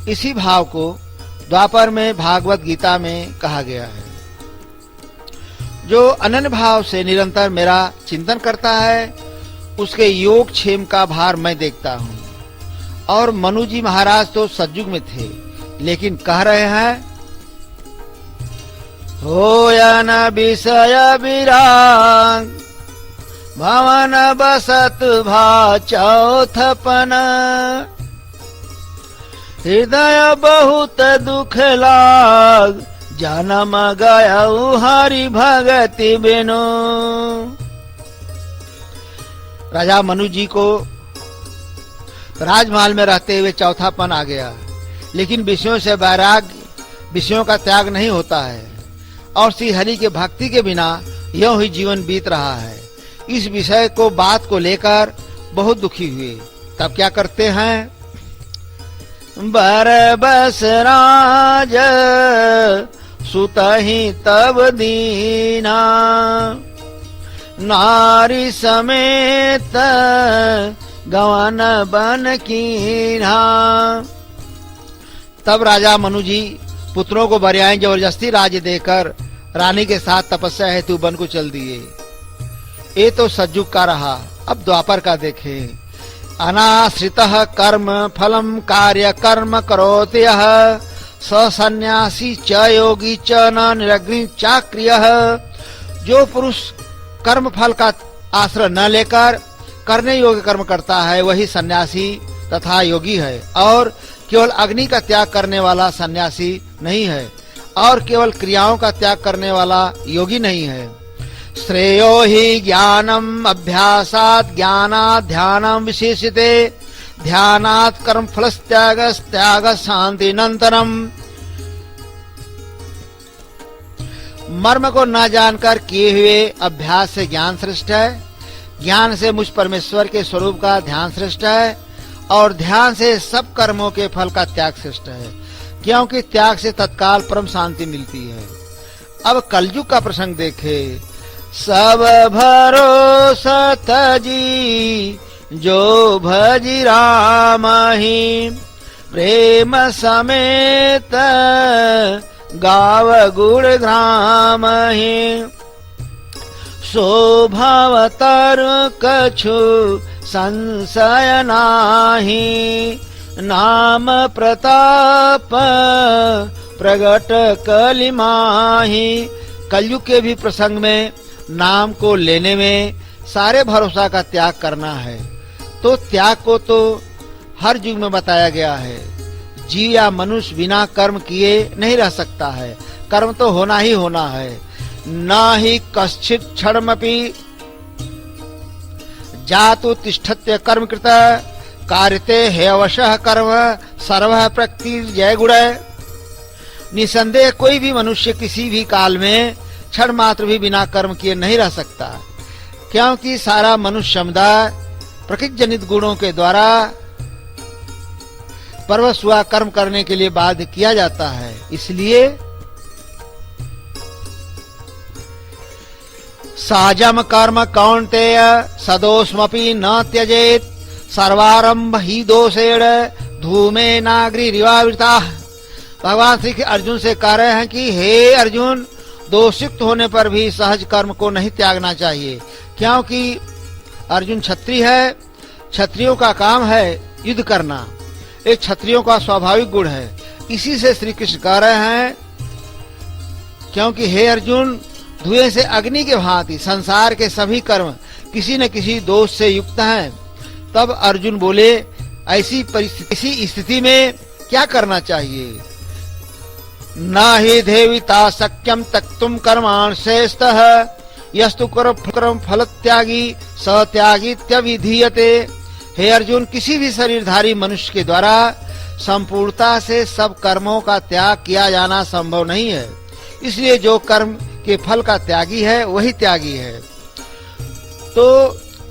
इसी भाव को द्वापर में भागवत गीता में कहा गया है। जो अनन्य भाव से निरंतर मेरा चिंतन करता है, उसके योग क्षेम का भार मैं देखता हूँ। और मनु जी महाराज तो सतयुग में थे, लेकिन कह रहे हैं, होयन विषय विराग, भवन बसत भा चौथपन, हृदय बहुत दुख लाग, जन्म गयऊ हरि भगति बिनु। राजा मनु जी को राजमहल में रहते हुए चौथापन आ गया, लेकिन विषयों से वैराग्य, विषयों का त्याग नहीं होता है और श्री हरि के भक्ति के बिना यूं ही जीवन बीत रहा है। इस विषय को बात को लेकर बहुत दुखी हुए। तब क्या करते हैं? बरबस राज सुतहि तब दीना, नारी समेत गवन बन कीन्हा। तब राजा मनु जी पुत्रों को बरियाएं जबरदस्ती राज्य देकर रानी के साथ तपस्या हेतु वन को चल दिए। ये तो सज्जुग का रहा। अब द्वापर का देखें। अनाश्रितः कर्म फलम कार्य कर्म करोति यः, स सन्यासी च योगी च न निरग्नि चाक्रियः। जो पुरुष कर्म फल का आश्रय न लेकर करने योग्य कर्म करता है वही सन्यासी तथा योगी है, और केवल अग्नि का त्याग करने वाला सन्यासी नहीं है, और केवल क्रियाओं का त्याग करने वाला योगी नहीं है। श्रेयो हि ज्ञानम अभ्यासात् ज्ञानात् ध्यानं विशेष्यते, ध्यानात् कर्म फलस्त्याग शांतिनंतरम। मर्म को न जानकर किए हुए अभ्यास से ज्ञान श्रेष्ठ है, ज्ञान से मुझ परमेश्वर के स्वरूप का ध्यान श्रेष्ठ है, और ध्यान से सब कर्मों के फल का त्याग श्रेष्ठ है, क्योंकि त्याग से तत्काल परम शांति मिलती है। अब कलयुग का प्रसंग देखे। सब भरोसा तजी जो भजी राम ही, प्रेम समेत गाव गुण ग्राम ही। शोभावतार कछु संशय नाही, नाम प्रताप प्रगट कलिमाही। कलयुग के भी प्रसंग में नाम को लेने में सारे भरोसा का त्याग करना है। तो त्याग को तो हर युग में बताया गया है। जीव या मनुष्य बिना कर्म किए नहीं रह सकता है, कर्म तो होना ही होना है। न ही कश्चित् क्षणमपि जातु तिष्ठत्य कर्म कृत, कार्यते हेवशः कर्म सर्वः प्रकृति जय गुण। निसंदेह कोई भी मनुष्य किसी भी काल में क्षण मात्र भी बिना कर्म किए नहीं रह सकता, क्योंकि सारा मनुष्य समुदाय प्रकृति जनित गुणों के द्वारा परवश हुआ कर्म करने के लिए बाध्य किया जाता है। इसलिए साजम कर्म कौन्तेय सदोषमपि न त्यजेत, सर्वारंभ ही दोषेण धूमे नाग्निरिवावृता। भगवान श्री अर्जुन से कह रहे हैं कि हे अर्जुन, दोषयुक्त होने पर भी सहज कर्म को नहीं त्यागना चाहिए, क्योंकि अर्जुन क्षत्रिय है। क्षत्रियों का काम है युद्ध करना, एक क्षत्रियों का स्वाभाविक गुण है। इसी से श्री कृष्ण कह रहे हैं, क्योंकि हे अर्जुन, धुएं से अग्नि के भांति संसार के सभी कर्म किसी न किसी दोष से युक्त हैं। तब अर्जुन बोले, ऐसी स्थिति में क्या करना चाहिए? न हि देविता शक्यम त्यक्तुम कर्मान् श्रेष्ठः, यस्तु कर्म फल त्यागी स त्यागीत्यभिधीयते। हे अर्जुन, किसी भी शरीरधारी मनुष्य के द्वारा संपूर्णता से सब कर्मों का त्याग किया जाना संभव नहीं है। इसलिए जो कर्म के फल का त्यागी है वही त्यागी है। तो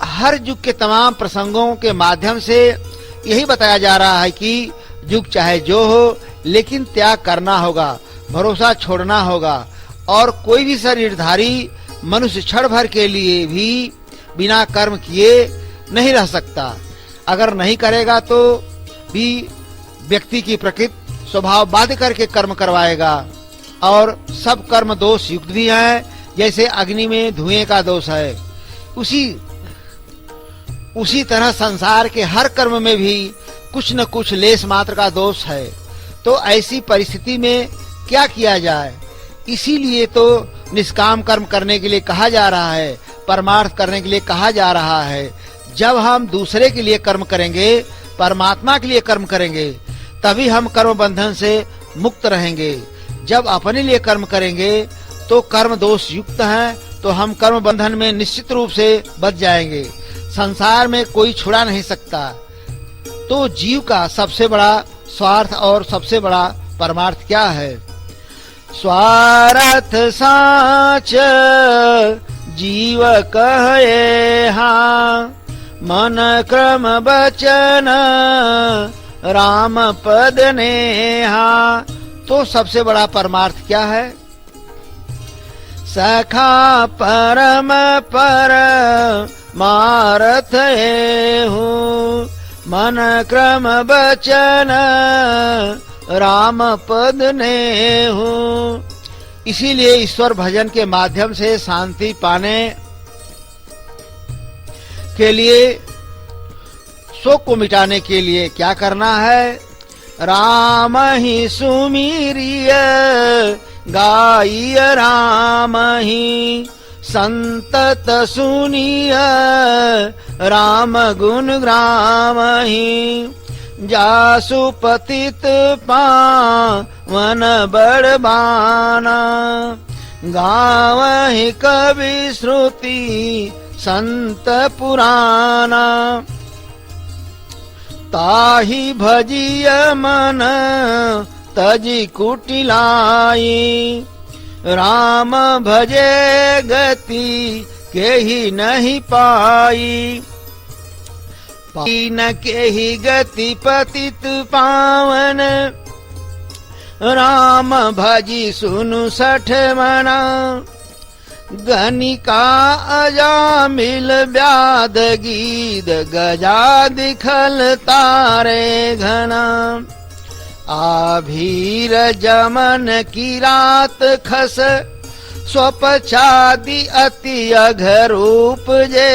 हर युग के तमाम प्रसंगों के माध्यम से यही बताया जा रहा है कि युग चाहे जो हो, लेकिन त्याग करना होगा, भरोसा छोड़ना होगा, और कोई भी शरीरधारी मनुष्य क्षण भर के लिए भी बिना कर्म किए नहीं रह सकता। अगर नहीं करेगा तो भी व्यक्ति की प्रकृति स्वभाव बाध्य करके कर्म करवाएगा, और सब कर्म दोष युक्त भी हैं। जैसे अग्नि में धुएं का दोष है, उसी तरह संसार के हर कर्म में भी कुछ न कुछ लेस मात्र का दोष है। तो ऐसी परिस्थिति में क्या किया जाए? इसीलिए तो निष्काम कर्म करने के लिए कहा जा रहा है, परमार्थ करने के लिए कहा जा रहा है। जब हम दूसरे के लिए कर्म करेंगे, परमात्मा के लिए कर्म करेंगे, तभी हम कर्म बंधन से मुक्त रहेंगे। जब अपने लिए कर्म करेंगे तो कर्म दोष युक्त हैं, तो हम कर्म बंधन में निश्चित रूप से बच जाएंगे। संसार में कोई छुड़ा नहीं सकता। तो जीव का सबसे बड़ा स्वार्थ और सबसे बड़ा परमार्थ क्या है? स्वार्थ साच जीव कहे हाँ, मन क्रम बचन राम पद नेहा। तो सबसे बड़ा परमार्थ क्या है? सखा परम पर मारथ हूँ, मन क्रम बचन राम पद ने हूँ। इसीलिए ईश्वर भजन के माध्यम से शांति पाने के लिए, शोक को मिटाने के लिए क्या करना है? राम ही सुमीरिय गाइय राम ही, संतत सुनिय राम गुण ग्राम ही। जासु पतित पावन बड़बाना, गावहि कवि श्रुति संत पुराना। ताहि भजिय मन तजी कुटिलाई, राम भजे गति केहि नहीं पाई। न केहि गति पतित पावन, राम भजी सुनु सठ मना। गनिका अजामिल व्याध गीद, गजा दिखल तारे घना। आभीर जमन की रात खस, स्वपचादि अति अघरूप जे।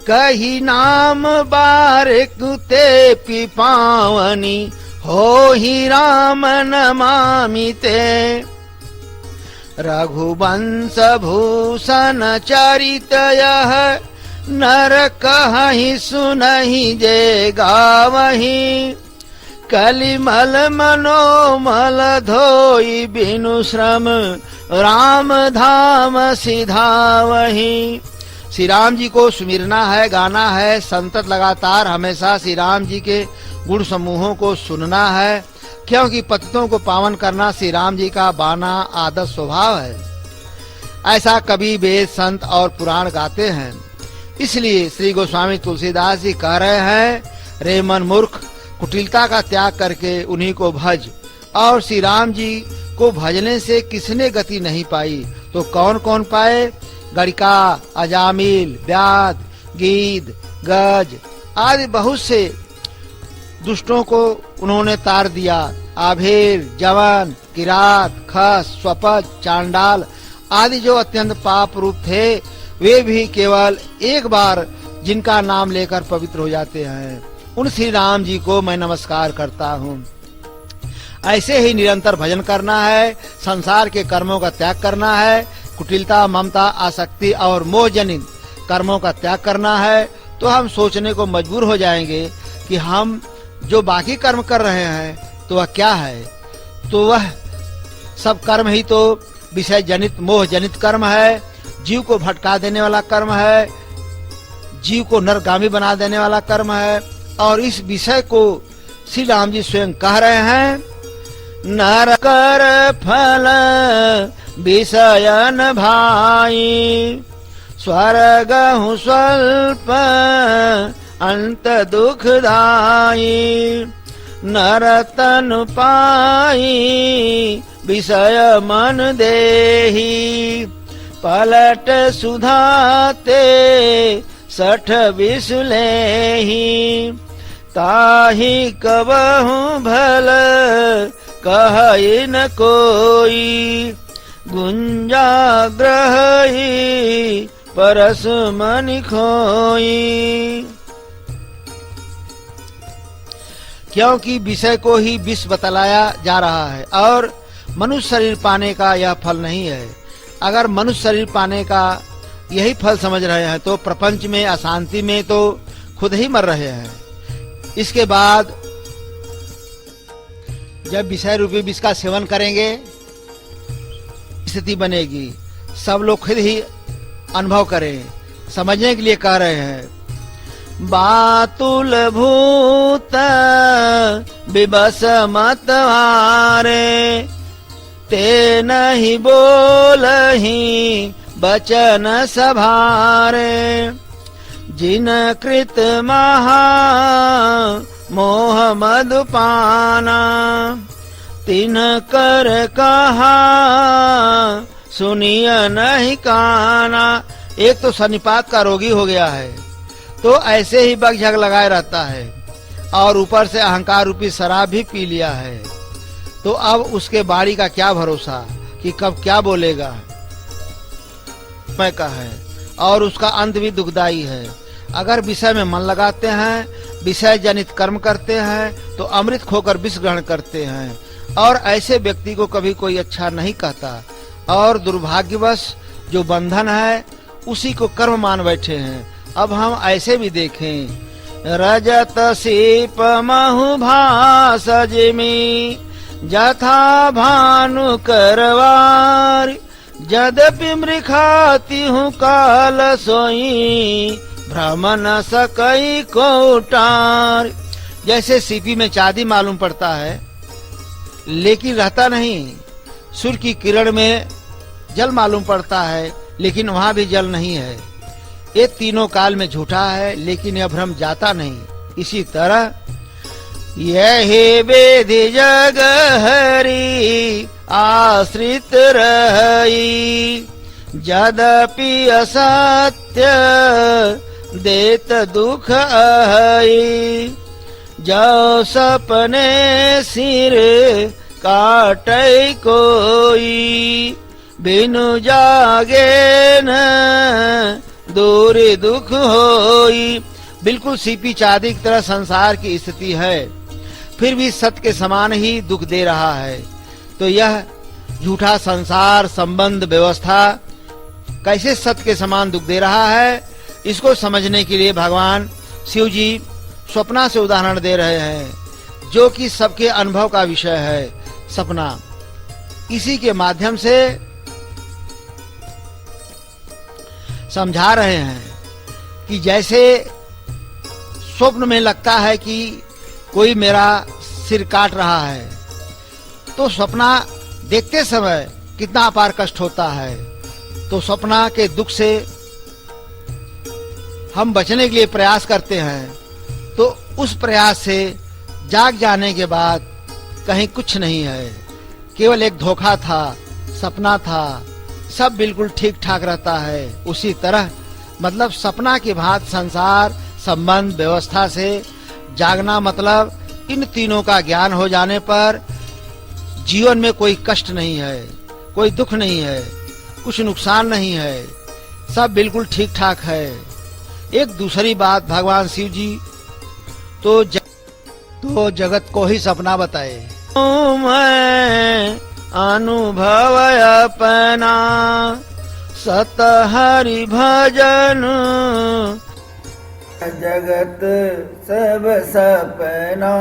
कही नाम बारिकुते पिपावनी, हो ही राम नमामि ते। रघुवंश भूषण चरित यह, नर कहहि सुनहि जे गावहि। कलिमल मनोमल धोई, बिनु श्रम राम धाम सिधावहि। श्री राम जी को सुमिरना है, गाना है, संतत लगातार हमेशा श्री राम जी के गुण समूहों को सुनना है, क्योंकि पतितों को पावन करना श्री राम जी का बाना आदर्श स्वभाव है। ऐसा कवि वेद संत और पुराण गाते हैं। इसलिए श्री गोस्वामी तुलसीदास जी कह रहे हैं, रे मन मूर्ख, कुटिलता का त्याग करके उन्हीं को भज। और श्री राम जी को भजने से किसने गति नहीं पाई, तो कौन कौन पाए? गड़िका, अजामिल, व्याध, गीद, गज आदि बहुत से दुष्टों को उन्होंने तार दिया। आभेर, जवन, किरात, खस, स्वपच, चांडाल आदि जो अत्यंत पाप रूप थे, वे भी केवल एक बार जिनका नाम लेकर पवित्र हो जाते हैं, उन श्री राम जी को मैं नमस्कार करता हूँ। ऐसे ही निरंतर भजन करना है, संसार के कर्मों का त्याग करना है, कुटिलता, ममता, आसक्ति और मोह जनित कर्मों का त्याग करना है। तो हम सोचने को मजबूर हो जाएंगे कि हम जो बाकी कर्म कर रहे हैं तो वह क्या है? तो वह सब कर्म ही तो विषय जनित, मोह जनित कर्म है, जीव को भटका देने वाला कर्म है, जीव को नरगामी बना देने वाला कर्म है। और इस विषय को श्री राम जी स्वयं कह रहे हैं, नर कर फल विषयन भाई, स्वर्ग हूँ स्वल्प अंत दुखदाई। नर तन पाई विषय मन देही, पलट सुधाते सठ विसुलेही। ताहि कबहु भल कहई न कोई, गुंजाग्रही परस मन खोई। क्योंकि विषय को ही विष बतलाया जा रहा है और मनुष्य शरीर पाने का यह फल नहीं है। अगर मनुष्य शरीर पाने का यही फल समझ रहे हैं तो प्रपंच में, अशांति में तो खुद ही मर रहे हैं। इसके बाद जब विषय रूपी विष का सेवन करेंगे, स्थिति बनेगी। सब लोग खुद ही अनुभव करें, समझने के लिए कह रहे हैं। बातुल भूत बिबस मत हारे, ते नहीं बोलहि बचन सभारे। जिन कृत महा मोह मधुपाना, तिन कर कहा सुनिय नहीं काना। एक तो सन्निपात का रोगी हो गया है, तो ऐसे ही बगझग लगाए रहता है, और ऊपर से अहंकार रूपी शराब भी पी लिया है। तो अब उसके बाड़ी का क्या भरोसा कि कब क्या बोलेगा, मैं का है, और उसका अंत भी दुखदाई है। अगर विषय में मन लगाते हैं, विषय जनित कर्म करते हैं, तो अमृत खोकर विष ग्रहण करते हैं, और ऐसे व्यक्ति को कभी कोई अच्छा नहीं कहता। और दुर्भाग्यवश जो बंधन है उसी को कर्म मान बैठे हैं। अब हम ऐसे भी देखें, रजत सीप महु भास जिमी, जथा भानु करवार, यद्यपि मृखाती हूँ काल सोई, भ्रम न सकई कोटार। जैसे सीपी में चांदी मालूम पड़ता है लेकिन रहता नहीं, सूर्य की किरण में जल मालूम पड़ता है लेकिन वहां भी जल नहीं है। ये तीनों काल में झूठा है लेकिन यह भ्रम जाता नहीं। इसी तरह यही वेदि जग हरि आश्रित रही, यद्यपि असत्य देत दुख अहि, जो सपने सिर काटे कोई, बिनु जागे न दूर दुख होई। बिल्कुल सीपी चांदी की तरह संसार की स्थिति है, फिर भी सत्य के समान ही दुख दे रहा है। तो यह झूठा संसार संबंध व्यवस्था कैसे सत्य के समान दुख दे रहा है, इसको समझने के लिए भगवान शिव जी सपना से उदाहरण दे रहे हैं, जो कि सबके अनुभव का विषय है सपना। इसी के माध्यम से समझा रहे हैं कि जैसे स्वप्न में लगता है कि कोई मेरा सिर काट रहा है, तो सपना देखते समय कितना अपार कष्ट होता है। तो सपना के दुख से हम बचने के लिए प्रयास करते हैं, तो उस प्रयास से जाग जाने के बाद कहीं कुछ नहीं है, केवल एक धोखा था, सपना था, सब बिल्कुल ठीक ठाक रहता है। उसी तरह मतलब सपना के भांति संसार संबंध व्यवस्था से जागना, मतलब इन तीनों का ज्ञान हो जाने पर जीवन में कोई कष्ट नहीं है, कोई दुख नहीं है, कुछ नुकसान नहीं है, सब बिल्कुल ठीक ठाक है। एक दूसरी बात भगवान शिव जी तो जगत को ही सपना बताए। मैं अनुभव अपना सत हरि भजन, जगत सब सपना।